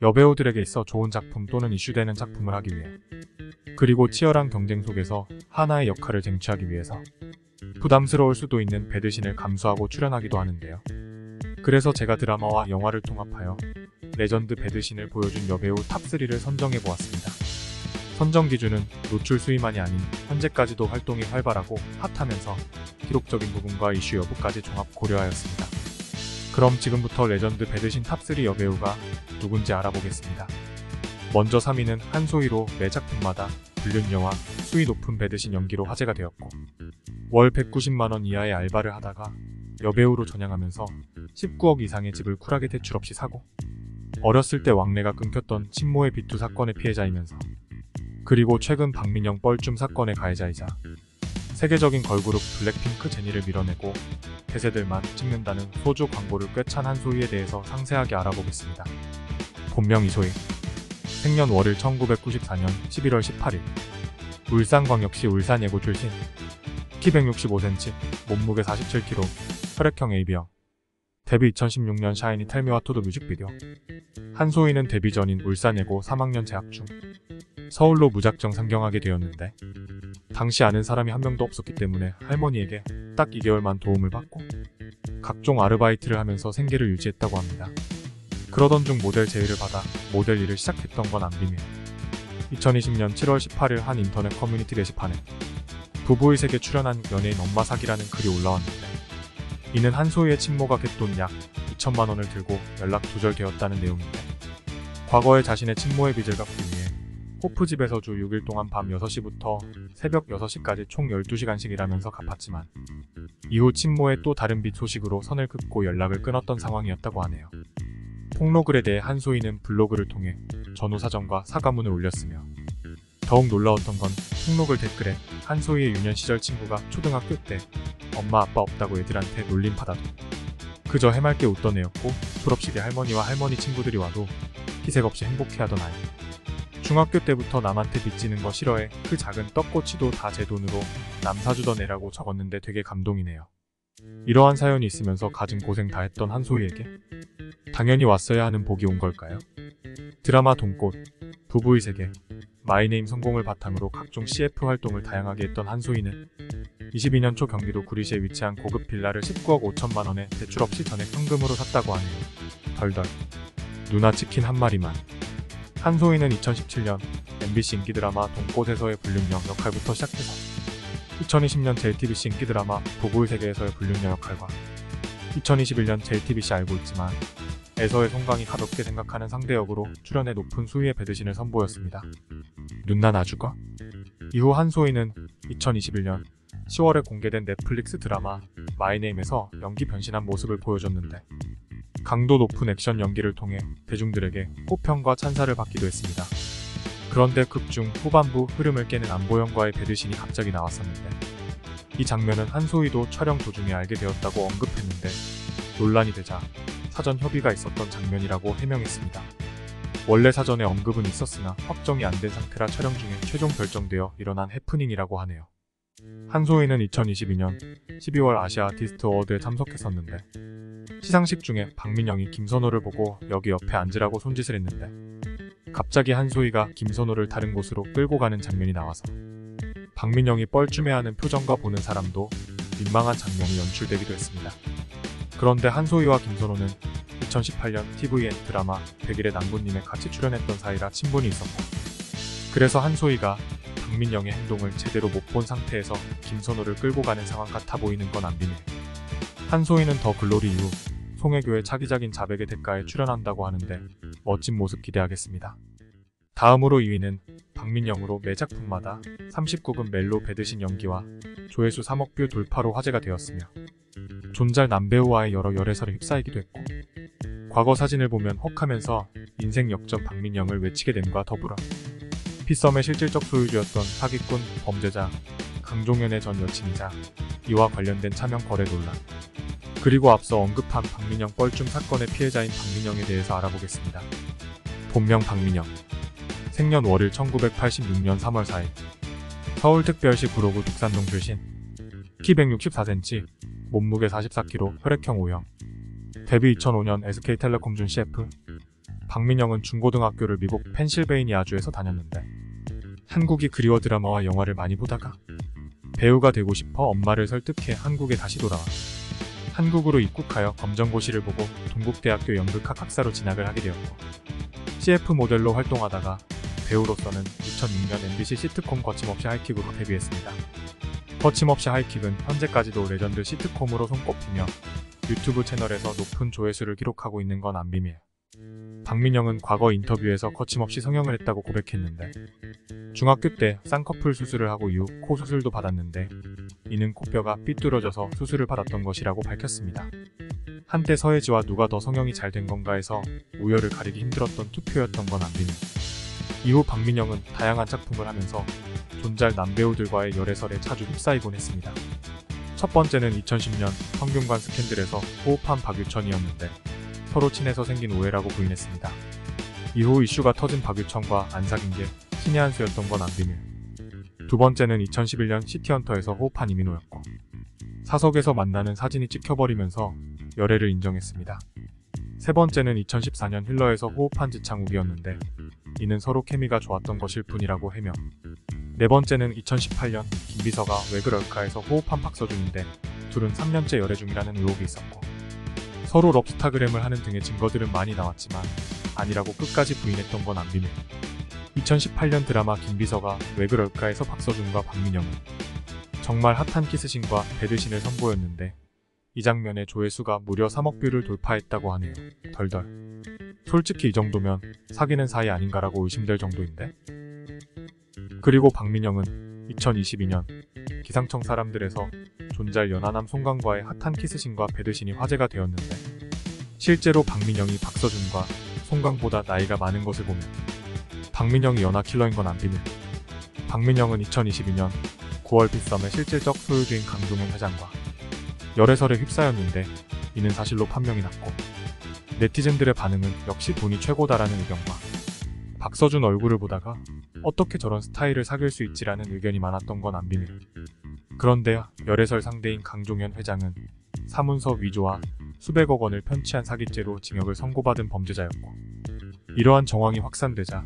여배우들에게 있어 좋은 작품 또는 이슈되는 작품을 하기 위해, 그리고 치열한 경쟁 속에서 하나의 역할을 쟁취하기 위해서 부담스러울 수도 있는 배드신을 감수하고 출연하기도 하는데요. 그래서 제가 드라마와 영화를 통합하여 레전드 배드신을 보여준 여배우 탑3를 선정해보았습니다. 선정 기준은 노출 수위만이 아닌 현재까지도 활동이 활발하고 핫하면서 기록적인 부분과 이슈 여부까지 종합 고려하였습니다. 그럼 지금부터 레전드 배드신 탑3 여배우가 누군지 알아보겠습니다. 먼저 3위는 한소희로 매 작품마다 불륜녀와 수위 높은 배드신 연기로 화제가 되었고, 월 190만원 이하의 알바를 하다가 여배우로 전향하면서 19억 이상의 집을 쿨하게 대출 없이 사고, 어렸을 때 왕래가 끊겼던 친모의 비투 사건의 피해자이면서, 그리고 최근 박민영 뻘쭘 사건의 가해자이자 세계적인 걸그룹 블랙핑크 제니를 밀어내고 대세들만 찍는다는 소주 광고를 꿰찬 한소희에 대해서 상세하게 알아보겠습니다. 본명 이소희, 생년 월일 1994년 11월 18일, 울산광역시 울산예고 출신, 키 165cm, 몸무게 47kg, 혈액형 AB형. 데뷔 2016년 샤이니 텔미와 투도 뮤직비디오. 한소희는 데뷔 전인 울산예고 3학년 재학 중 서울로 무작정 상경하게 되었는데, 당시 아는 사람이 한 명도 없었기 때문에 할머니에게 딱 2개월만 도움을 받고 각종 아르바이트를 하면서 생계를 유지했다고 합니다. 그러던 중 모델 제의를 받아 모델 일을 시작했던 건 안 비밀. 2020년 7월 18일 한 인터넷 커뮤니티 게시판에 부부의 세계 출연한 연예인 엄마 사기라는 글이 올라왔는데, 이는 한소희의 친모가 갯돈 약 2천만 원을 들고 연락 두절되었다는 내용인데, 과거에 자신의 친모의 빚을 갚기 위해 호프집에서 주 6일 동안 밤 6시부터 새벽 6시까지 총 12시간씩 일하면서 갚았지만, 이후 친모의 또 다른 빚 소식으로 선을 긋고 연락을 끊었던 상황이었다고 하네요. 폭로글에 대해 한소희는 블로그를 통해 전후 사정과 사과문을 올렸으며, 더욱 놀라웠던 건 폭로글 댓글에 한소희의 유년 시절 친구가 초등학교 때 엄마 아빠 없다고 애들한테 놀림 받아도 그저 해맑게 웃던 애였고, 졸업식에 할머니와 할머니 친구들이 와도 희색 없이 행복해하던 아이. 중학교 때부터 남한테 빚지는 거 싫어해. 그 작은 떡꼬치도 다 제 돈으로 남 사주던 애라고 적었는데 되게 감동이네요. 이러한 사연이 있으면서 가진 고생 다 했던 한소희에게 당연히 왔어야 하는 복이 온 걸까요? 드라마 돈꽃, 부부의 세계, 마이네임 성공을 바탕으로 각종 CF 활동을 다양하게 했던 한소희는 22년 초 경기도 구리시에 위치한 고급 빌라를 19억 5천만 원에 대출 없이 전액 현금으로 샀다고 하네요. 덜덜. 누나 치킨 한 마리만. 한소희는 2017년 MBC 인기 드라마 돈꽃에서의 불륜녀 역할부터 시작해서 2020년 JTBC 인기 드라마 부부의 세계에서의 불륜녀 역할과 2021년 JTBC 알고 있지만 에서의 송강이 가볍게 생각하는 상대 역으로 출연해 높은 수위의 배드신을 선보였습니다. 눈나 나주거? 이후 한소희는 2021년 10월에 공개된 넷플릭스 드라마 마이네임에서 연기 변신한 모습을 보여줬는데, 강도 높은 액션 연기를 통해 대중들에게 호평과 찬사를 받기도 했습니다. 그런데 극중 후반부 흐름을 깨는 안보영과의 배드신이 갑자기 나왔었는데, 이 장면은 한소희도 촬영 도중에 알게 되었다고 언급했는데, 논란이 되자 사전 협의가 있었던 장면이라고 해명했습니다. 원래 사전에 언급은 있었으나 확정이 안 된 상태라 촬영 중에 최종 결정되어 일어난 해프닝이라고 하네요. 한소희는 2022년 12월 아시아 아티스트 어워드에 참석했었는데, 시상식 중에 박민영이 김선호를 보고 여기 옆에 앉으라고 손짓을 했는데, 갑자기 한소희가 김선호를 다른 곳으로 끌고 가는 장면이 나와서 박민영이 뻘쭘해하는 표정과 보는 사람도 민망한 장면이 연출되기도 했습니다. 그런데 한소희와 김선호는 2018년 tvN 드라마 100일의 남부님에 같이 출연했던 사이라 친분이 있었고, 그래서 한소희가 박민영의 행동을 제대로 못 본 상태에서 김선호를 끌고 가는 상황 같아 보이는 건 안 비밀. 한소희는 더 글로리 이후 송혜교의 차기작인 자백의 대가에 출연한다고 하는데 멋진 모습 기대하겠습니다. 다음으로 2위는 박민영으로 매 작품마다 39금 멜로 배드신 연기와 조회수 3억 뷰 돌파로 화제가 되었으며, 존잘 남배우와의 여러 열애설에 휩싸이기도 했고, 과거 사진을 보면 혹하면서 인생 역전 박민영을 외치게 됨과 더불어 피썸의 실질적 소유주였던 사기꾼, 범죄자, 강종현의 전 여친이자 이와 관련된 차명 거래 논란, 그리고 앞서 언급한 박민영 뻘쭘 사건의 피해자인 박민영에 대해서 알아보겠습니다. 본명 박민영, 생년 월일 1986년 3월 4일, 서울특별시 구로구 둑산동 출신, 키 164cm, 몸무게 44kg, 혈액형 O형, 데뷔 2005년 SK텔레콤 준 CF, 박민영은 중고등학교를 미국 펜실베이니아주에서 다녔는데 한국이 그리워 드라마와 영화를 많이 보다가 배우가 되고 싶어 엄마를 설득해 한국에 다시 돌아와 한국으로 입국하여 검정고시를 보고 동국대학교 연극학 학사로 진학을 하게 되었고 CF 모델로 활동하다가 배우로서는 2006년 MBC 시트콤 거침없이 하이킥으로 데뷔했습니다. 거침없이 하이킥은 현재까지도 레전드 시트콤으로 손꼽히며 유튜브 채널에서 높은 조회수를 기록하고 있는 건 안 비밀. 박민영은 과거 인터뷰에서 거침없이 성형을 했다고 고백했는데 중학교 때 쌍꺼풀 수술을 하고 이후 코 수술도 받았는데 이는 코뼈가 삐뚤어져서 수술을 받았던 것이라고 밝혔습니다. 한때 서혜지와 누가 더 성형이 잘 된 건가에서 우열을 가리기 힘들었던 투표였던 건 안 비밀. 이후 박민영은 다양한 작품을 하면서 존잘 남배우들과의 열애설에 자주 휩싸이곤 했습니다. 첫 번째는 2010년 성균관 스캔들에서 호흡한 박유천이었는데 서로 친해서 생긴 오해라고 부인했습니다. 이후 이슈가 터진 박유천과 안 사귄 게 신의 한 수였던 건 안 비밀. 두 번째는 2011년 시티헌터에서 호흡한 이민호였고 사석에서 만나는 사진이 찍혀버리면서 열애를 인정했습니다. 세 번째는 2014년 힐러에서 호흡한 지창욱이었는데 이는 서로 케미가 좋았던 것일 뿐이라고 해명. 네 번째는 2018년 김비서가 왜 그럴까에서 호흡한 박서준인데 둘은 3년째 열애 중이라는 의혹이 있었고 서로 럽스타그램을 하는 등의 증거들은 많이 나왔지만 아니라고 끝까지 부인했던 건 안 비밀. 2018년 드라마 김비서가 왜 그럴까에서 박서준과 박민영은 정말 핫한 키스신과 배드신을 선보였는데 이 장면의 조회수가 무려 3억 뷰를 돌파했다고 하네요. 덜덜. 솔직히 이 정도면 사귀는 사이 아닌가라고 의심될 정도인데. 그리고 박민영은 2022년 기상청 사람들에서 존잘 연하남 송강과의 핫한 키스신과 배드신이 화제가 되었는데 실제로 박민영이 박서준과 송강보다 나이가 많은 것을 보면 박민영이 연하 킬러인 건 안 비밀. 박민영은 2022년 9월 빗썸의 실질적 소유주인 강종현 회장과 열애설에 휩싸였는데 이는 사실로 판명이 났고 네티즌들의 반응은 역시 돈이 최고다라는 의견과 박서준 얼굴을 보다가 어떻게 저런 스타일을 사귈 수 있지라는 의견이 많았던 건 안 비밀. 그런데 열애설 상대인 강종현 회장은 사문서 위조와 수백억 원을 편취한 사기죄로 징역을 선고받은 범죄자였고 이러한 정황이 확산되자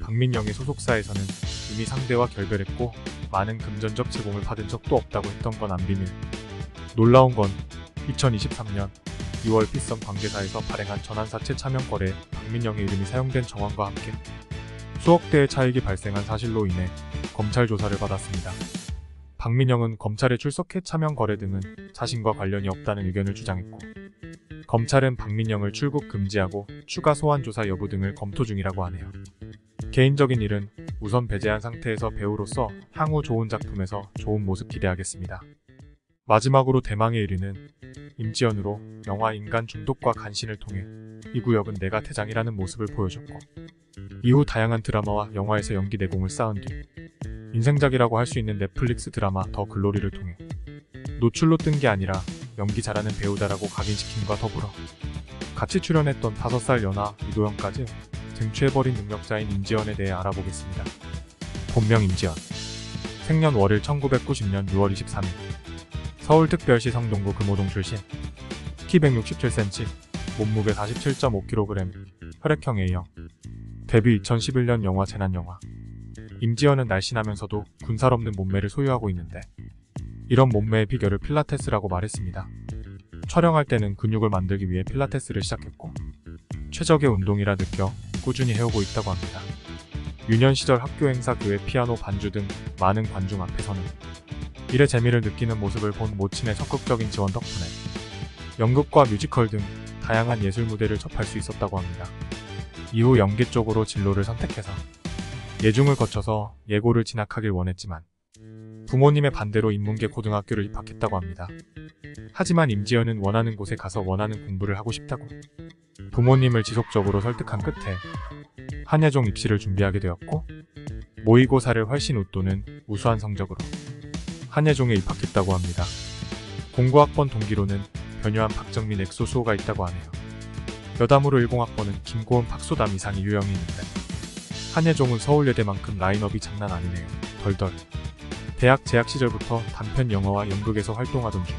박민영의 소속사에서는 이미 상대와 결별했고 많은 금전적 제공을 받은 적도 없다고 했던 건 안 비밀. 놀라운 건 2023년 2월 핏썸 관계사에서 발행한 전환사채 차명 거래에 박민영의 이름이 사용된 정황과 함께 수억 대의 차익이 발생한 사실로 인해 검찰 조사를 받았습니다. 박민영은 검찰에 출석해 차명 거래 등은 자신과 관련이 없다는 의견을 주장했고 검찰은 박민영을 출국 금지하고 추가 소환 조사 여부 등을 검토 중이라고 하네요. 개인적인 일은 우선 배제한 상태에서 배우로서 향후 좋은 작품에서 좋은 모습 기대하겠습니다. 마지막으로 대망의 1위는 임지연으로 영화 인간 중독과 간신을 통해 이 구역은 내가 대장이라는 모습을 보여줬고 이후 다양한 드라마와 영화에서 연기 내공을 쌓은 뒤 인생작이라고 할 수 있는 넷플릭스 드라마 더 글로리를 통해 노출로 뜬 게 아니라 연기 잘하는 배우다라고 각인시킴과 더불어 같이 출연했던 5살 연하 이도현까지 쟁취해버린 능력자인 임지연에 대해 알아보겠습니다. 본명 임지연. 생년 월일 1990년 6월 23일. 서울특별시 성동구 금호동 출신. 키 167cm, 몸무게 47.5kg, 혈액형 A형. 데뷔 2011년 영화 재난영화. 임지연은 날씬하면서도 군살 없는 몸매를 소유하고 있는데 이런 몸매의 비결을 필라테스라고 말했습니다. 촬영할 때는 근육을 만들기 위해 필라테스를 시작했고 최적의 운동이라 느껴 꾸준히 해오고 있다고 합니다. 유년 시절 학교 행사, 교회, 피아노, 반주 등 많은 관중 앞에서는 일의 재미를 느끼는 모습을 본 모친의 적극적인 지원 덕분에 연극과 뮤지컬 등 다양한 예술 무대를 접할 수 있었다고 합니다. 이후 연기 쪽으로 진로를 선택해서 예중을 거쳐서 예고를 진학하길 원했지만 부모님의 반대로 인문계 고등학교를 입학했다고 합니다. 하지만 임지연은 원하는 곳에 가서 원하는 공부를 하고 싶다고 부모님을 지속적으로 설득한 끝에 한예종 입시를 준비하게 되었고 모의고사를 훨씬 웃도는 우수한 성적으로 한예종에 입학했다고 합니다. 공고학번 동기로는 변요한 박정민 엑소 수호가 있다고 하네요. 여담으로 10학번은 김고은 박소담 이상이 유형이 있는데 한예종은 서울예대만큼 라인업이 장난 아니네요. 덜덜. 대학 재학 시절부터 단편 영화와 연극에서 활동하던 중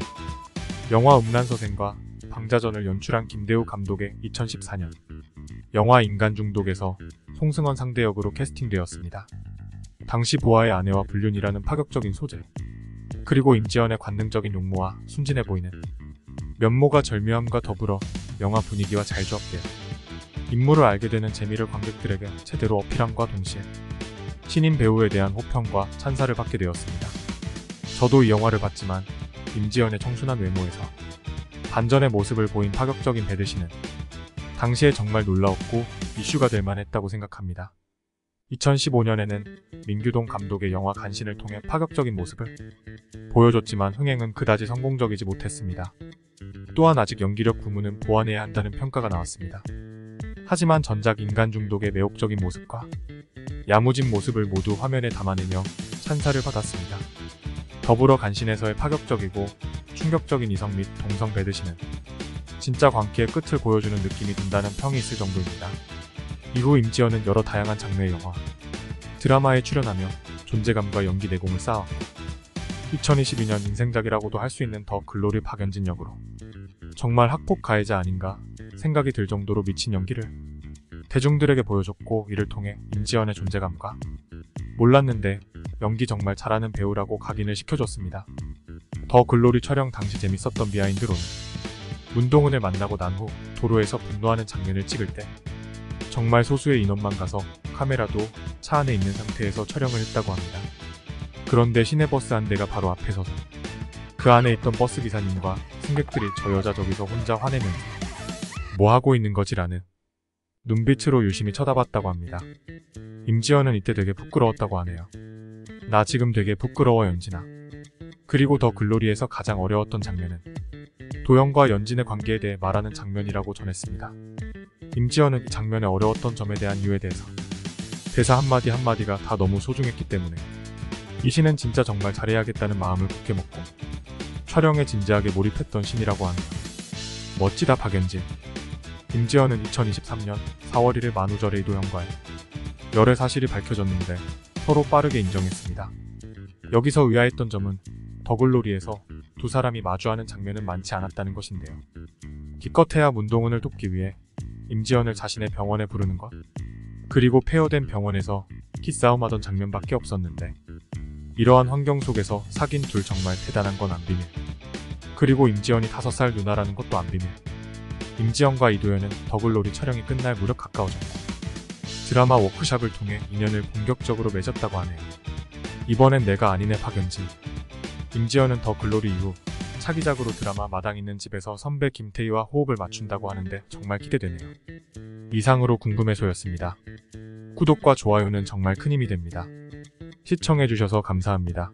영화 음란서생과 방자전을 연출한 김대우 감독의 2014년 영화 인간 중독에서 송승헌 상대 역으로 캐스팅되었습니다. 당시 보아의 아내와 불륜이라는 파격적인 소재, 그리고 임지연의 관능적인 용모와 순진해 보이는 면모가 절묘함과 더불어 영화 분위기와 잘 조합되어 인물을 알게 되는 재미를 관객들에게 제대로 어필함과 동시에 신인 배우에 대한 호평과 찬사를 받게 되었습니다. 저도 이 영화를 봤지만 임지연의 청순한 외모에서 반전의 모습을 보인 파격적인 배드신은 당시에 정말 놀라웠고 이슈가 될 만했다고 생각합니다. 2015년에는 민규동 감독의 영화 간신을 통해 파격적인 모습을 보여줬지만 흥행은 그다지 성공적이지 못했습니다. 또한 아직 연기력 부문은 보완해야 한다는 평가가 나왔습니다. 하지만 전작 인간 중독의 매혹적인 모습과 야무진 모습을 모두 화면에 담아내며 찬사를 받았습니다. 더불어 간신에서의 파격적이고 충격적인 이성 및 동성 배드신은 진짜 광기의 끝을 보여주는 느낌이 든다는 평이 있을 정도입니다. 이후 임지연은 여러 다양한 장르의 영화, 드라마에 출연하며 존재감과 연기 내공을 쌓아왔고 2022년 인생작이라고도 할 수 있는 더 글로리 박연진 역으로 정말 학폭 가해자 아닌가 생각이 들 정도로 미친 연기를 대중들에게 보여줬고, 이를 통해 임지연의 존재감과 몰랐는데 연기 정말 잘하는 배우라고 각인을 시켜줬습니다. 더 글로리 촬영 당시 재밌었던 비하인드로는 문동은을 만나고 난 후 도로에서 분노하는 장면을 찍을 때 정말 소수의 인원만 가서 카메라도 차 안에 있는 상태에서 촬영을 했다고 합니다. 그런데 시내버스 한 대가 바로 앞에 서서 그 안에 있던 버스 기사님과 승객들이 저 여자 저기서 혼자 화내면서 뭐 하고 있는 거지라는 눈빛으로 유심히 쳐다봤다고 합니다. 임지연은 이때 되게 부끄러웠다고 하네요. 나 지금 되게 부끄러워 연진아. 그리고 더 글로리에서 가장 어려웠던 장면은 도영과 연진의 관계에 대해 말하는 장면이라고 전했습니다. 임지연은 이 장면의 어려웠던 점에 대한 이유에 대해서 대사 한마디 한마디가 다 너무 소중했기 때문에 이 신은 진짜 정말 잘해야겠다는 마음을 굳게 먹고 촬영에 진지하게 몰입했던 신이라고 합니다. 멋지다 박연진. 임지연은 2023년 4월 1일 만우절에 이도현과의 열애 사실이 밝혀졌는데 서로 빠르게 인정했습니다. 여기서 의아했던 점은 더 글로리에서 두 사람이 마주하는 장면은 많지 않았다는 것인데요. 기껏해야 문동은을 돕기 위해 임지연을 자신의 병원에 부르는 것, 그리고 폐허된 병원에서 기싸움하던 장면밖에 없었는데 이러한 환경 속에서 사귄 둘 정말 대단한 건 안 비밀. 그리고 임지연이 5살 누나라는 것도 안 비밀. 임지연과 이도현은 더 글로리 촬영이 끝날 무렵 가까워졌고 드라마 워크샵을 통해 인연을 본격적으로 맺었다고 하네요. 이번엔 내가 아니네 박연진. 임지연은 더 글로리 이후 차기작으로 드라마 마당 있는 집에서 선배 김태희와 호흡을 맞춘다고 하는데 정말 기대되네요. 이상으로 궁금해소였습니다. 구독과 좋아요는 정말 큰 힘이 됩니다. 시청해주셔서 감사합니다.